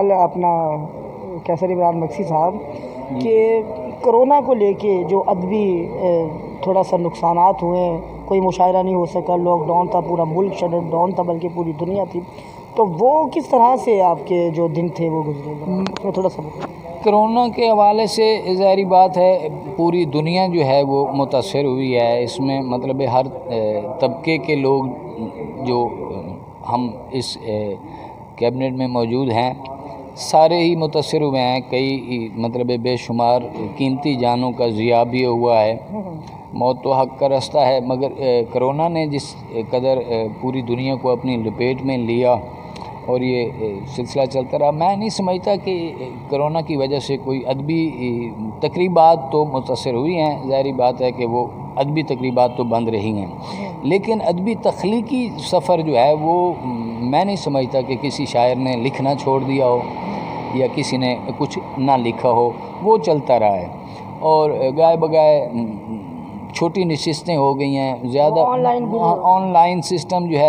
سوال اپنا کیسر عمران مکسی صاحب کہ کرونا کو لے کے جو ادبی تھوڑا سا نقصانات ہوئے ہیں، کوئی مشاعرہ نہیں ہو سکا، لاک ڈاؤن تھا، پورا ملک شٹ ڈاؤن تھا، بلکہ پوری دنیا تھی، تو وہ کس طرح سے آپ کے جو دن تھے وہ گزرے؟ اس میں تھوڑا سا کرونا کے حوالے سے ظاہری بات ہے پوری دنیا جو ہے وہ متاثر ہوئی ہے. اس میں مطلب ہر طبقے کے لوگ جو ہم اس کیبنٹ میں موجود ہیں سارے ہی متاثر ہوئے ہیں. کئی مطلب بے شمار قیمتی جانوں کا ضیاع بھی ہوا ہے. موت تو حق کا رستہ ہے، مگر کرونا نے جس قدر پوری دنیا کو اپنی لپیٹ میں لیا اور یہ سلسلہ چلتا رہا، میں نہیں سمجھتا کہ کرونا کی وجہ سے کوئی ادبی تقریبات تو متاثر ہوئی ہیں. ظاہری بات ہے کہ وہ ادبی تقریبات تو بند رہی ہیں، لیکن ادبی تخلیقی سفر جو ہے وہ میں نہیں سمجھتا کہ کسی شاعر نے لکھنا چھوڑ دیا ہو یا کسی نے کچھ نہ لکھا ہو، وہ چلتا رہا ہے. اور گائے بگائے چھوٹی نشستیں ہو گئی ہیں، زیادہ آن لائن سسٹم جو ہے